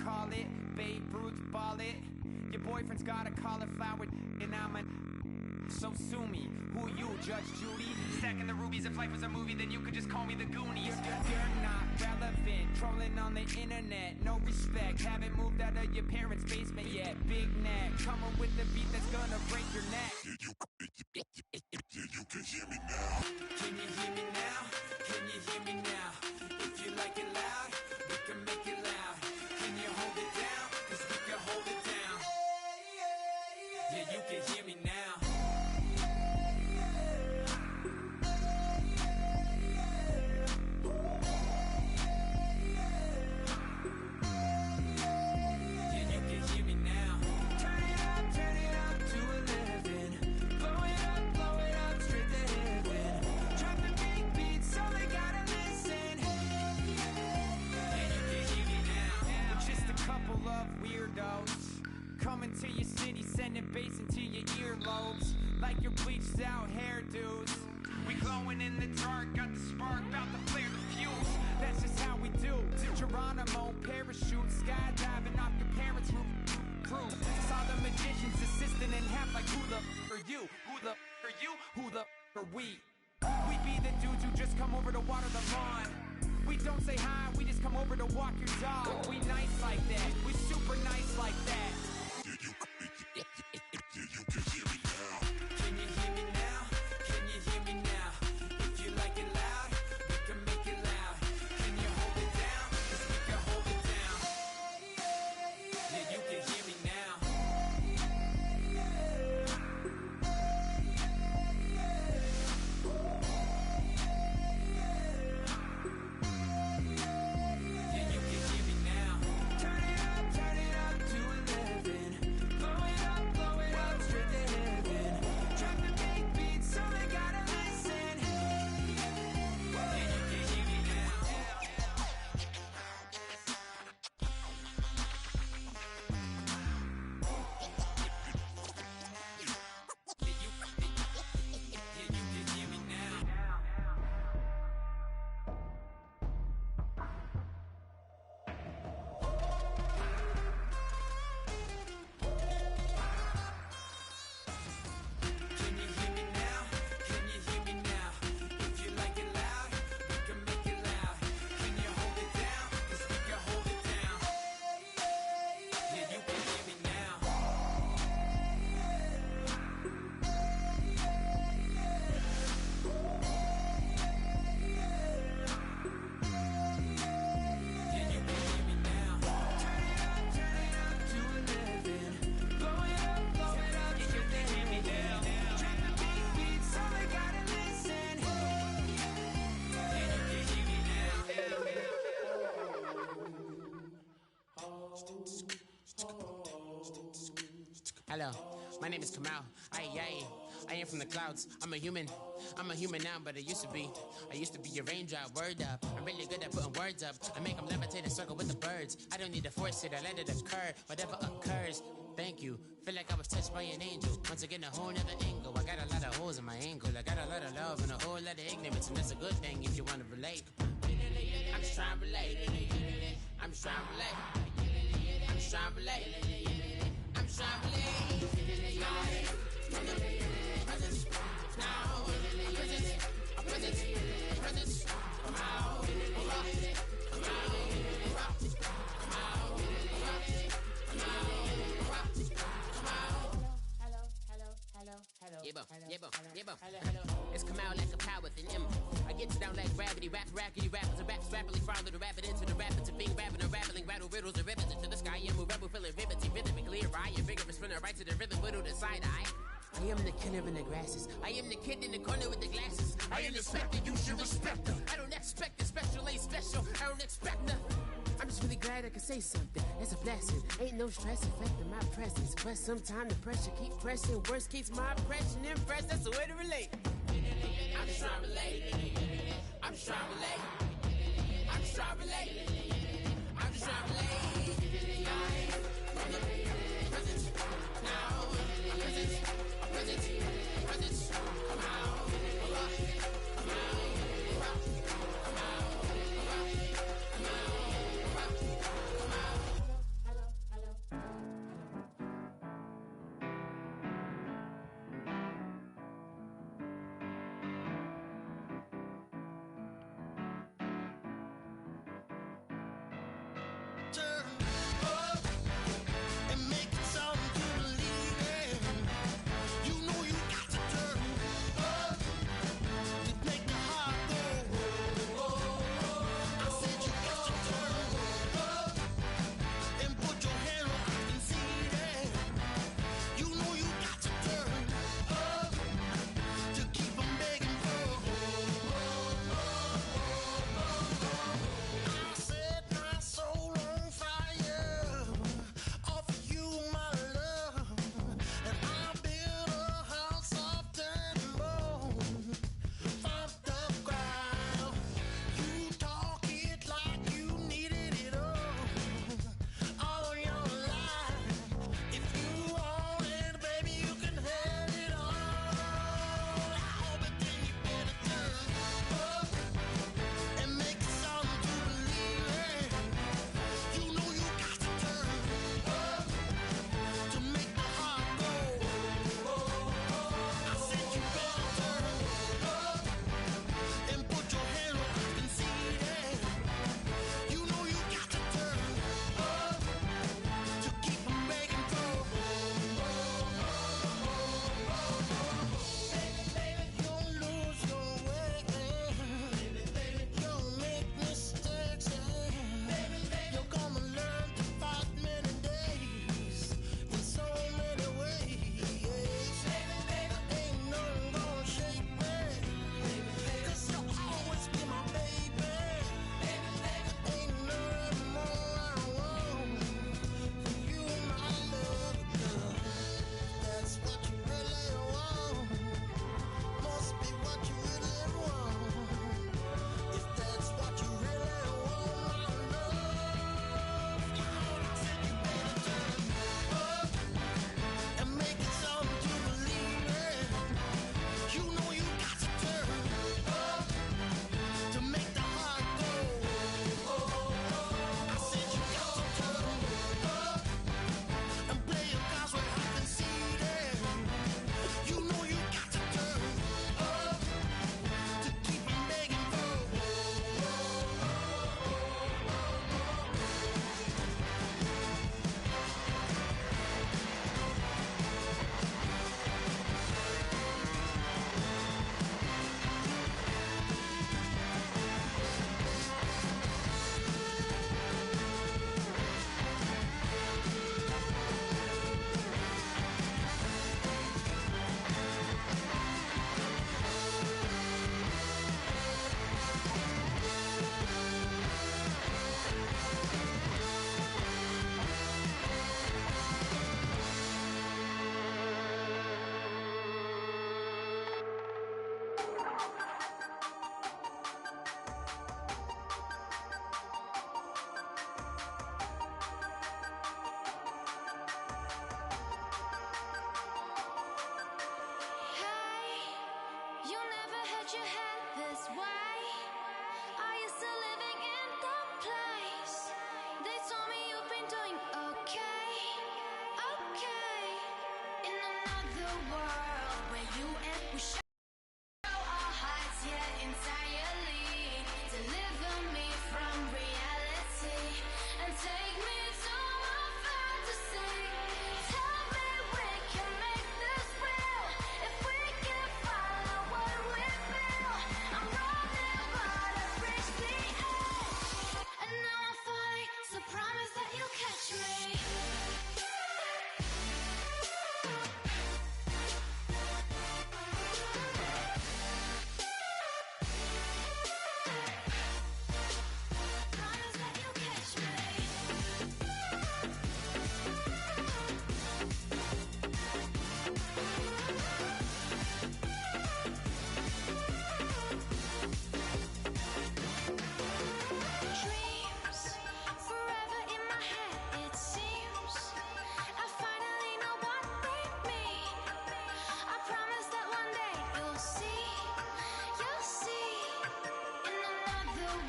Call it, Babe Ruth ball it. Your boyfriend's got a cauliflower and I'm a so sue me. Who you, Judge Judy? Stacking the rubies. If life was a movie, then you could just call me the Goonies. You're not relevant, trolling on the internet. No respect, haven't moved out of your parents' basement yet. Big neck, coming with the beat that's gonna break your neck. You can hear me now. Can you hear me now? Can you hear me now? If you like it loud, we can make it loud. Can you hold it down? 'Cause we can hold it down. Yeah, you can hear me now. Yeah, you can hear me now. Turn it up to 11. Blow it up straight to heaven. Drop the big beats so they gotta listen. Yeah, you can hear me now. We're just a couple of weirdos coming to your city, sending bass into your earlobes like your bleached out hairdos. We glowing in the dark, got the spark, about to flare the fuse. That's just how we do. Geronimo, parachute, skydiving off your parents' roof. Saw the magician's assistant in half like who the are you? Who the are you? Who the are we? We be the dudes who just come over to water the lawn. We don't say hi, we just come over to walk your dog. We nice like that, we super nice like that. You can hear me now. Can you hear me now? Can you hear me now? If you like it loud, we can make it loud. Can you hold it down? 'Cause we can hold it down. Yeah, you can hear me now. Yeah, you can hear me now. Turn it up to 11. Hello, my name is Kamal. I am from the clouds. I'm a human now, but I used to be a raindrop. Word up, I'm really good at putting words up. I make them levitate and circle with the birds. I don't need to force it, I let it occur. Whatever occurs, thank you. Feel like I was touched by an angel. Once again, a whole nother angle. I got a lot of holes in my angle. I got a lot of love and a whole lot of ignorance, and that's a good thing if you want to relate. I'm just trying to relate. I'm just trying to relate. I'm just trying to relate. I'm just trying to relate. Presence now. Presence. Come out. Come It's come out like a power within him. I get down like gravity, rackety rappers and raps rapidly follow the rapid into the rapid to being rapping and rattling, rattle riddles and ribbons into the sky. I'm a rebel feeling rhythmically right and vigorous from the right to the rhythm, widow to side eye. I am the killer in the grasses. I am the kid in the corner with the glasses. I am the specter, you should respect her. I don't expect the special, ain't special. I don't expect nothing. I'm just really glad I can say something. That's a blessing. Ain't no stress affecting my presence. But sometimes the pressure keep pressing. Worst keeps my impression impressed. That's the way to relate. I'm just trying to relate. I'm just trying to relate. I'm just trying to relate. I'm just trying to relate. Presence now. Presence. Come out.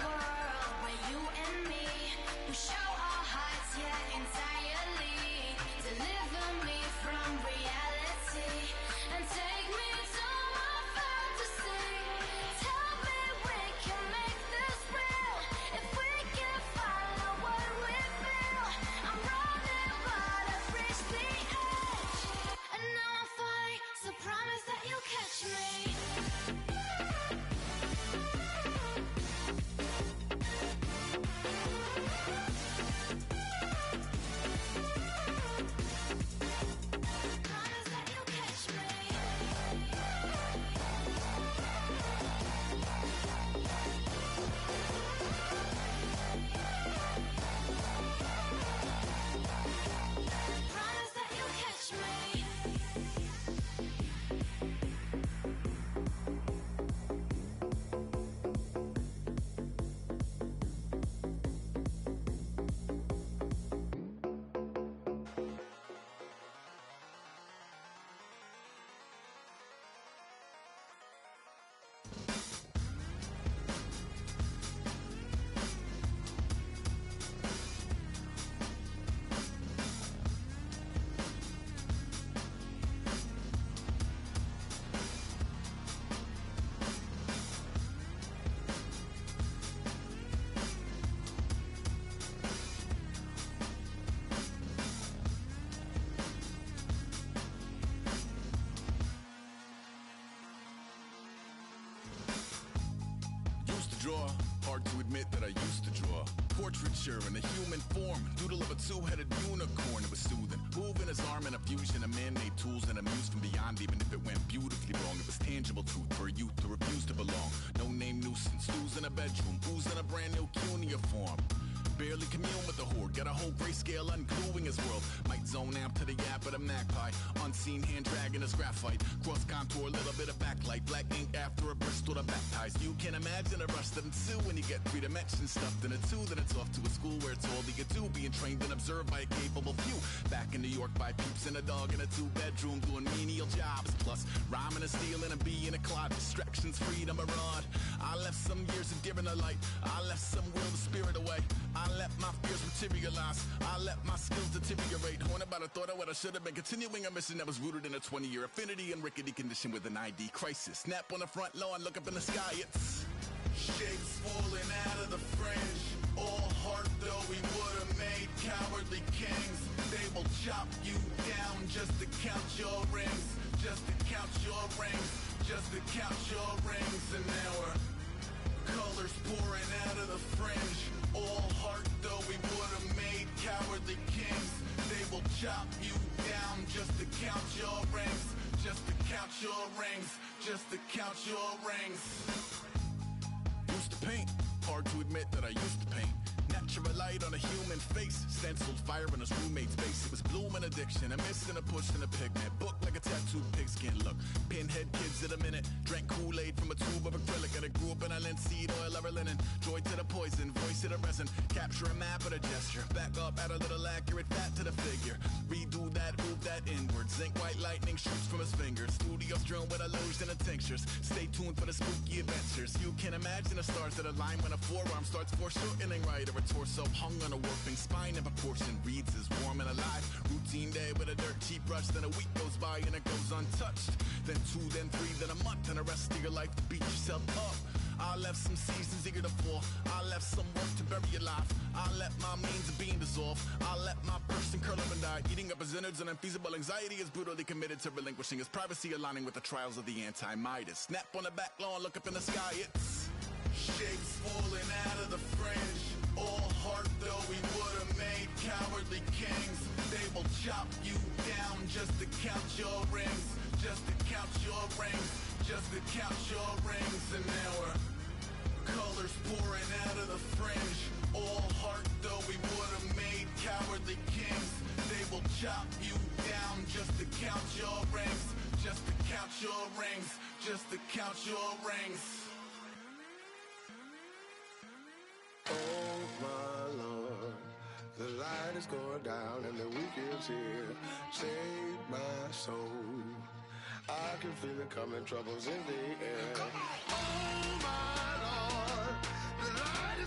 world where you and me, we show our hearts, yeah, entirely. Deliver me from reality and take me to my fantasy. Tell me we can make this real if we can follow what we feel. I'm running but I've reached the edge, and now I'm falling, so promise that you'll catch me. Draw. Hard to admit that I used to draw. Portraiture in a human form. Doodle of a two-headed unicorn. It was soothing. Moving his arm in a fusion of man-made tools and amused from beyond. Even if it went beautifully wrong, it was tangible truth for a youth to refuse to belong. No-name nuisance. Who's in a bedroom? Who's in a brand new cuneiform? Barely commune with the horde. Got a whole grayscale ungluing his world. Might zone out to the yap of the magpie. Unseen hand dragging his graphite. Cross contour, little bit of backlight. Black ink after a Bristol to baptize. You can imagine a rush that ensue when you get 3 dimensions stuffed in a 2. Then it's off to a school where it's all that you do. Being trained and observed by a capable few. Back in New York by peeps and a dog in a 2-bedroom doing menial jobs. Plus rhyming and stealing and being a clod. Distractions, freedom, a rod. I left some years of deer in the light. I left some will the spirit away. I let my fears materialize. I let my skills deteriorate. Haunted by the thought of what I should have been. Continuing a mission that was rooted in a 20-year affinity and rickety condition with an ID crisis. Snap on the front lawn, look up in the sky. It's shapes falling out of the fringe. All heart though we would have made cowardly kings. They will chop you down just to count your rings. Just to count your rings. Just to count your rings. And now we're colors pouring out of the fringe. All heart though we would have made cowardly kings. They will chop you down just to count your rings. Just to count your rings. Just to count your rings. Used to paint. Hard to admit that I used to paint. Natural light on a human face. Stenciled fire in his roommate's face. It was blooming addiction. A miss and a push and a pigment. Book like a tattooed pigskin look. Pinhead kids in a minute. Drank Kool-Aid from a tube of acrylic. And I grew up in a linseed oil ever linen. Joy to the poison. Voice to the resin. Capture a map of a gesture. Back up, add a little accurate fat to the figure. Redo that, move that inward. Zinc white lightning shoots from his fingers. Studio strewn with illusion and tinctures. Stay tuned for the spooky adventures. You can imagine the stars that align when a forearm starts foreshortening right. Or a torso hung on a warping spine in proportion. Reads as warm and alive. Routine day with a dirt cheap brush. Then a week goes by and it goes untouched. Then 2, then 3, then a month. And the rest of your life to beat yourself up. I left some seasons eager to fall. I left some work to bury your life. I let my means of being dissolve. I let my person curl up and die. Eating up his innards and unfeasible anxiety is brutally committed to relinquishing his privacy, aligning with the trials of the anti-Midas. Snap on the back lawn, look up in the sky. It's shapes falling out of the fringe. All heart though we would have made cowardly kings. They will chop you down just to count your rings. Just to count your rings. Just to count your rings. And now we're colors pouring out of the fringe. All heart though we would have made cowardly kings. They will chop you down just to count your rings. Just to count your rings. Just to count your rings. Oh my Lord, the light is going down and the week is here. Save my soul. I can feel it coming, troubles in the air. Oh my Lord, the light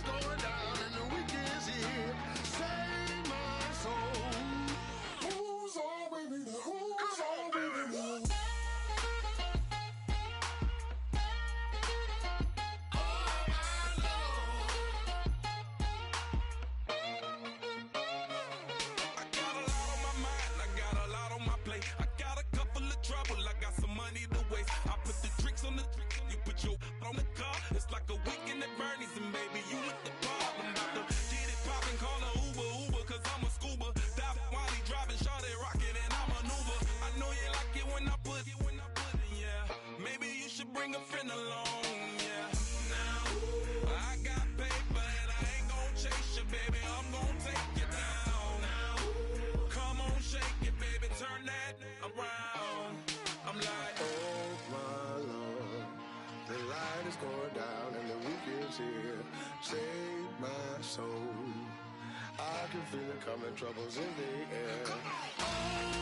it coming, troubles in the air. Oh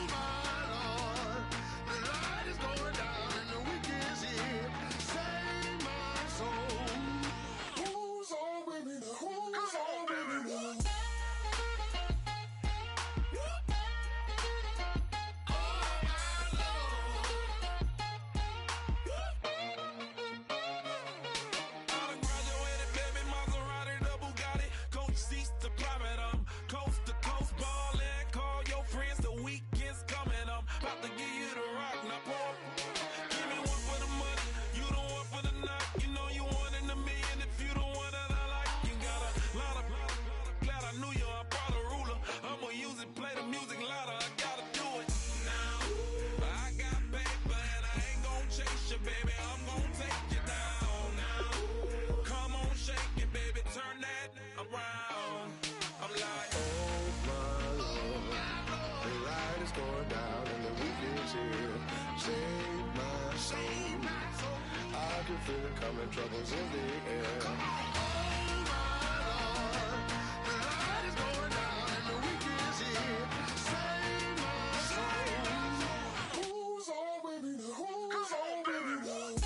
my Lord, the light is going down and the week is here. Save my soul. Who's on with me now? Who's on with me now? Save my soul. I can feel it coming, troubles in the air. Oh my Lord, the light is going down and the week is here. Save my soul. Who's on with me now? Who's on with me now?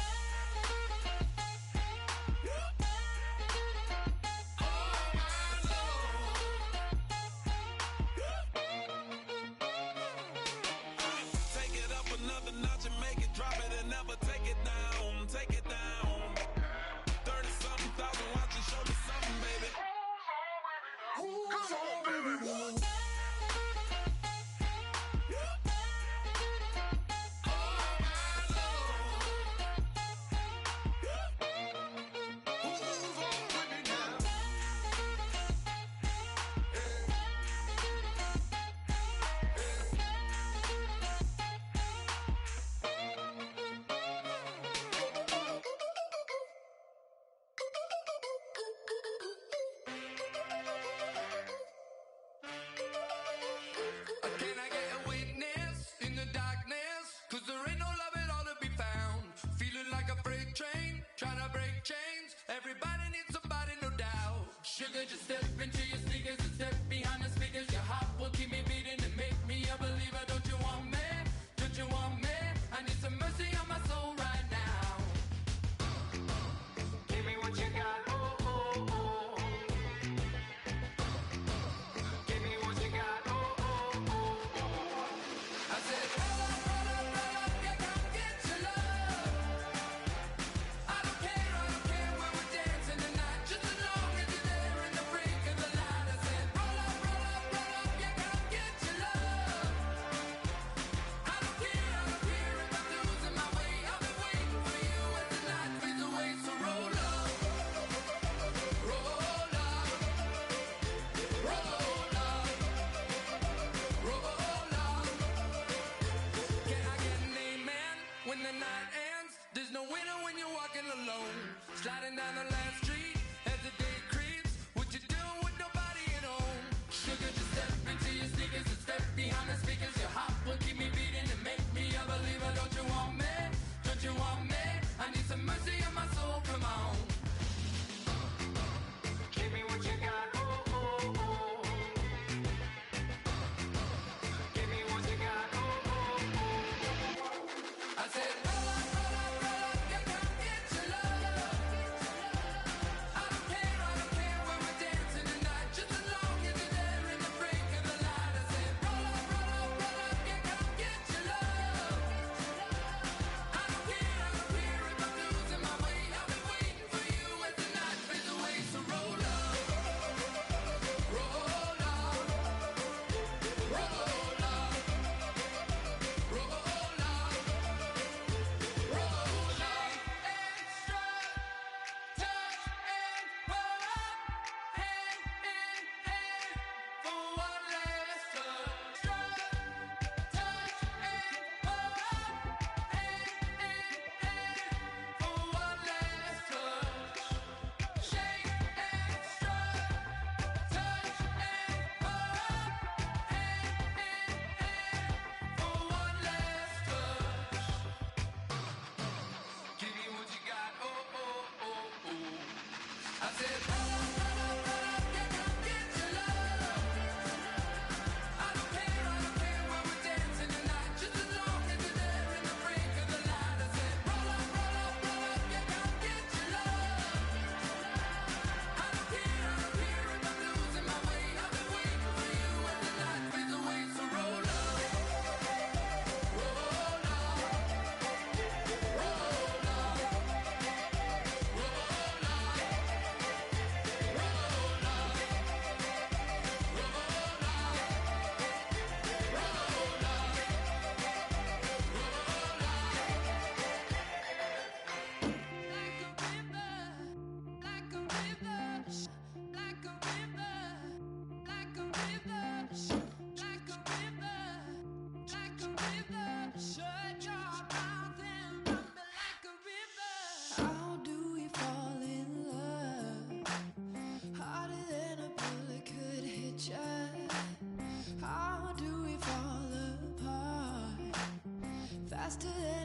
Just step into your sneakers and step behind the speakers. Your heart will keep me beating and make me a believer. Don't you want me? Don't you want me? I need some mercy on my soul right now. Give me what you got. Oh, oh, oh. Give me what you got. Oh, oh, oh, oh. I said, roll up, yeah, come get your love. I don't care when we're dancing tonight. Just as long as you're there in the break of the light. I said, roll up, yeah, come get your love. I don't care if I'm losing my way. I'll be waiting for you as the night fades away. So roll up, roll up, roll up, roll up. Can I get an amen when the night ends? There's no winner when you're walking alone. Sliding down the last street as the day creeps. What you doing with nobody at home? Sugar, just step into your sneakers and step behind the speakers. Your heart will keep me beating and make me a believer. Don't you want me? Don't you want me? I need some mercy on my soul. Come on. Give me what you got. Oh, oh, oh. Give me what you got. Oh, oh, oh. I said, roll up, yeah, come get your love. I don't care when we're dancing tonight. Just as long as you're there in the break of the light. I said, roll up, yeah, come get your love. I don't care if I'm losing my way. I'll be waiting for you as the night fades away. So roll up, roll up, roll up, roll up, roll up. Extra touch and pull up, hand in hand for one last touch. Extra touch and pull up, hand in hand for one last touch. Shake extra touch and pull up, hand in hand for one last touch. Give me what you got. Oh, oh, oh, oh. I said, roll up, yeah, come get your love. like a river, shut your mouth and run me like a river. How do we fall in love? Harder than a bullet could hit ya. How do we fall apart? Faster than